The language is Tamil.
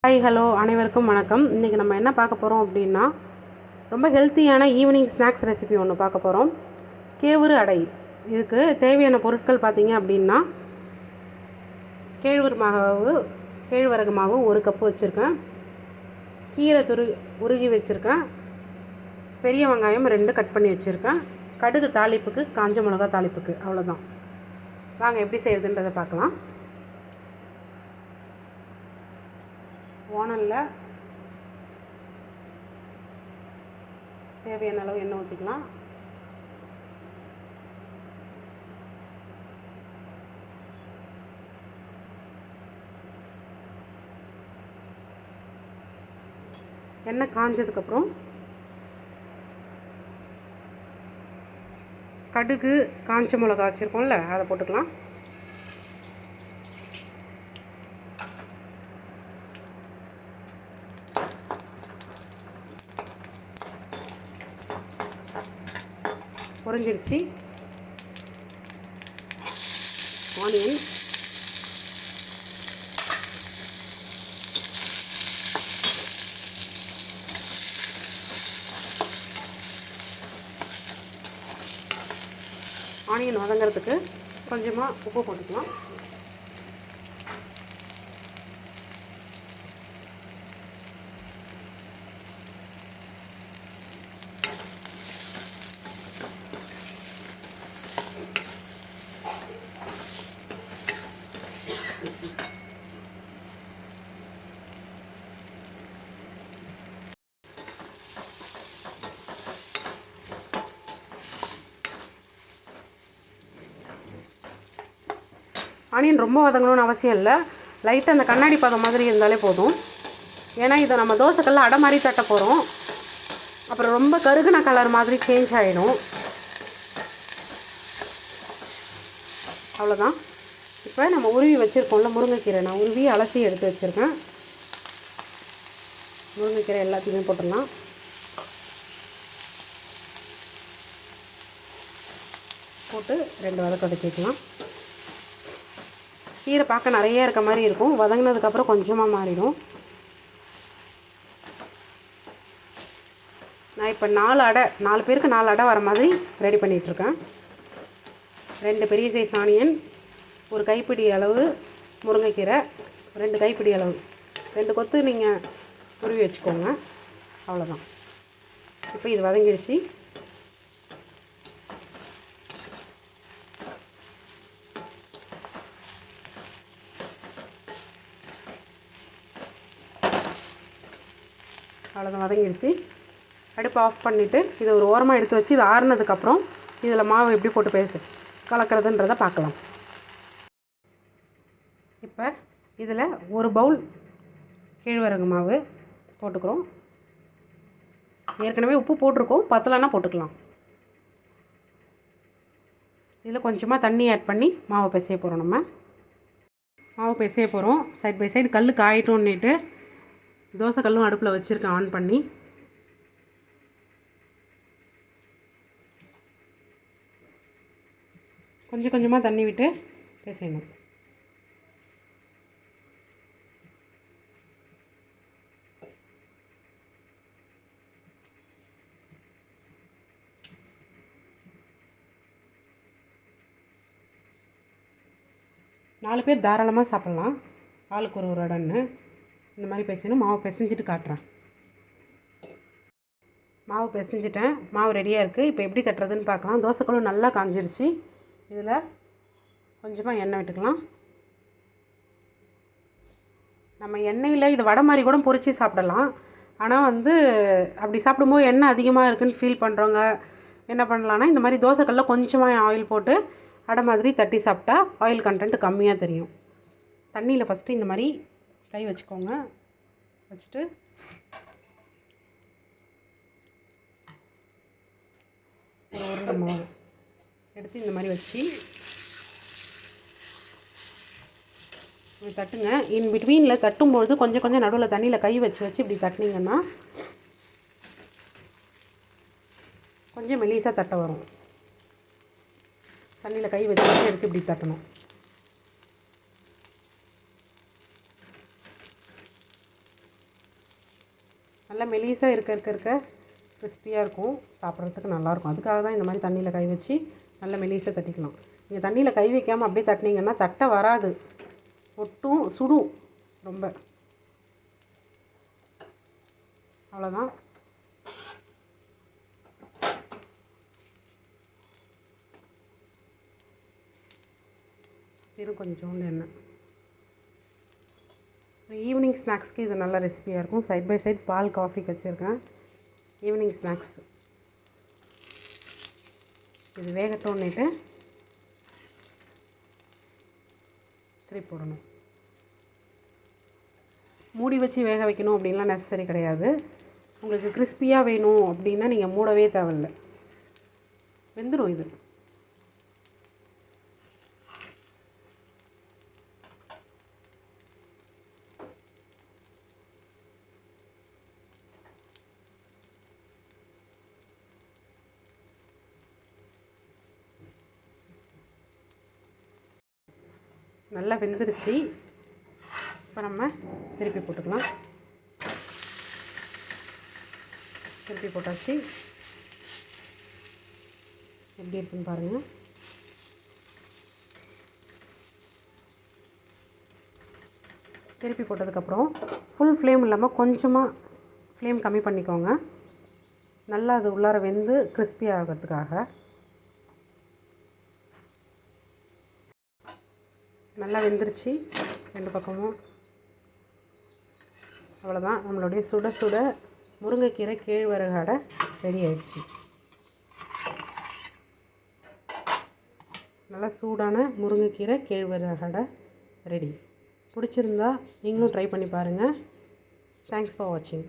ஹாய் ஹலோ அனைவருக்கும் வணக்கம். இன்றைக்கி நம்ம என்ன பார்க்க போகிறோம் அப்படின்னா, ரொம்ப ஹெல்த்தியான ஈவினிங் ஸ்நாக்ஸ் ரெசிபி ஒன்று பார்க்க போகிறோம். கேவுரு அடை. இதுக்கு தேவையான பொருட்கள் பார்த்திங்க அப்படின்னா, கேழ்வரகு மாவு 1 கப்பு வச்சுருக்கேன். கீரை உருகி வச்சுருக்கேன். பெரிய வெங்காயம் 2 கட் பண்ணி வச்சுருக்கேன். கடுகு தாளிப்புக்கு, காஞ்ச மிளகா தாளிப்புக்கு, அவ்வளோதான். வாங்க எப்படி செய்யுதுன்றதை பார்க்கலாம். ஓனலில் தேவையான அளவு எண்ணெய் ஊற்றிக்கலாம். எண்ணெய் காஞ்சதுக்கப்புறம் கடுகு, காஞ்ச மிளகா வச்சுருக்கோம்ல, அதை போட்டுக்கலாம். பொரிஞ்சிருச்சு. ஆனியன், ஆனியன் வதங்கிறதுக்கு கொஞ்சமாக உப்பு போட்டுக்கலாம். ஆனியன் ரொம்ப வதங்கணும்னு அவசியம் இல்லை. லைட்டாக அந்த கண்ணாடி பதம் மாதிரி இருந்தாலே போதும். ஏன்னா இதை நம்ம தோசைக்கல்ல அடை மாதிரி தட்ட போகிறோம். அப்புறம் ரொம்ப கருகுன கலர் மாதிரி சேஞ்ச் ஆகிடும். அவ்வளோதான். இப்போ நம்ம உருவி வச்சுருக்கோம்ல முருங்கைக்கீரை, நான் உருவி அலசி எடுத்து வச்சுருக்கேன். முருங்கைக்கீரை எல்லாத்தையுமே போட்டுடலாம். போட்டு 2 வதக்க வச்சுக்கலாம். கீரை பார்க்க நிறைய இருக்க மாதிரி இருக்கும். வதங்கினதுக்கப்புறம் கொஞ்சமாக மாறிடும். நான் இப்போ 4 பேருக்கு 4 அடை வர மாதிரி ரெடி பண்ணிகிட்ருக்கேன். 2 பெரிய சைஸ் ஆனியன், 1 கைப்பிடி அளவு முருங்கைக்கீரை, 2 கைப்பிடி அளவு, 2 கொத்து நீங்கள் உருவி வச்சுக்கோங்க. அவ்வளோதான். இப்போ இது வதங்கிடுச்சு. அவ்வளோதான், வதங்கிடுச்சு. அடுப்பு ஆஃப் பண்ணிவிட்டு இதை ஒரு ஓரமாக எடுத்து வச்சு இது ஆறுனதுக்கப்புறம் இதில் மாவு எப்படி போட்டு கலக்கிறதுன்றதை பார்க்கலாம். இப்போ இதில் 1 பவுல் கேழ்வரகு மாவு போட்டுக்கிறோம். ஏற்கனவே உப்பு போட்டிருக்கோம், பத்தலைன்னா போட்டுக்கலாம். இதில் கொஞ்சமாக தண்ணி ஆட் பண்ணி மாவை பிசைய போகிறோம். மாவு பிசைய போகிறோம். சைட் பை சைடு கல் காயிட்டோன்னுட்டு தோசை கல்லும் அடுப்பில் வச்சுருக்கேன் ஆன் பண்ணி. கொஞ்சம் கொஞ்சமாக தண்ணி விட்டு பிசையணும். நாலு பேர் தாராளமாக சாப்பிட்லாம். ஆளுக்கு ஒரு அடைன்னு இந்த மாதிரி பிசையணும். மாவு பிசைஞ்சிட்டு காட்டுறேன். மாவு பிசைஞ்சிட்டேன். மாவு ரெடியாக இருக்குது. இப்போ எப்படி தட்டுறதுன்னு பார்க்கலாம். தோசைக்கல்லும் நல்லா காஞ்சிருச்சு. இதில் கொஞ்சமாக எண்ணெய் விட்டுக்கலாம். நம்ம எண்ணெயில் இது வடை மாதிரி கூட பொரித்து சாப்பிடலாம். ஆனால் அப்படி சாப்பிடும்போது எண்ணெய் அதிகமாக இருக்குதுன்னு ஃபீல் பண்ணுறவங்க என்ன பண்ணலான்னா, இந்த மாதிரி தோசைக்கல்ல கொஞ்சமாக ஆயில் போட்டு அடை மாதிரி தட்டி சாப்பிட்டா ஆயில் கண்டென்ட் கம்மியாக தெரியும். தண்ணியில் ஃபஸ்ட்டு இந்த மாதிரி கை வச்சுக்கோங்க. வச்சுட்டு ஒரு மாவு எடுத்து இந்த மாதிரி வச்சு இப்படி தட்டுங்க. இன் பிட்வீனில் தட்டும்பொழுது கொஞ்சம் கொஞ்சம் நடுவில் தண்ணியில் கை வச்சு இப்படி தட்டினீங்கன்னா கொஞ்சம் மெல்லிசாக தட்ட வரும். தண்ணியில் கை வச்சு எடுத்து இப்படி தட்டணும். நல்லா மெலிசாக இருக்க கிறிஸ்பியாக இருக்கும், சாப்பிட்றதுக்கு நல்லாயிருக்கும். அதுக்காக தான் இந்த மாதிரி தண்ணியில் கை வச்சு நல்லா மெலிசாக தட்டிக்கலாம். நீங்கள் தண்ணியில் கை வைக்காமல் அப்படியே தட்டினீங்கன்னா தட்டை வராது, ஒட்டும், சுடும் ரொம்ப. அவ்வளோதான். இது கொஞ்சோண்டு எண்ணெய். ஈவினிங் ஸ்நாக்ஸ்க்கு இது நல்ல ரெசிபியாக இருக்கும். சைட் பை சைட் பால் காஃபி வச்சுருக்கேன். ஈவினிங் ஸ்நாக்ஸ் இது வேகத்தோன்னிட்டு திருப்பி போடணும். மூடி வச்சு வேக வைக்கணும் அப்படின்லாம் நெசசரி கிடையாது. உங்களுக்கு கிறிஸ்பியாக வேணும் அப்படின்னா நீங்கள் மூடவே தேவையில்லை, வெந்துடும் இது. நல்லா வெந்துருச்சு. இப்போ நம்ம திருப்பி போட்டுக்கலாம். திருப்பி போட்டாச்சு. எப்படி இருக்குன்னு பாருங்கள். திருப்பி போட்டதுக்கப்புறம் ஃபுல் ஃப்ளேம் இல்லாமல் கொஞ்சமாக ஃப்ளேம் கம்மி பண்ணிக்கோங்க. நல்லா அது உள்ளார வெந்து கிறிஸ்பி ஆகிறதுக்காக. நல்லா வெந்துருச்சு ரெண்டு பக்கமும். அவ்வளோதான், நம்மளுடைய சுட சுட முருங்கைக்கீரை கேழ்வரகு அடை ரெடி ஆயிடுச்சு. நல்லா சூடான முருங்கைக்கீரை கேழ்வரகு அடை ரெடி. பிடிச்சிருந்தா நீங்களும் ட்ரை பண்ணி பாருங்கள். தேங்க்ஸ் ஃபார் வாட்சிங்.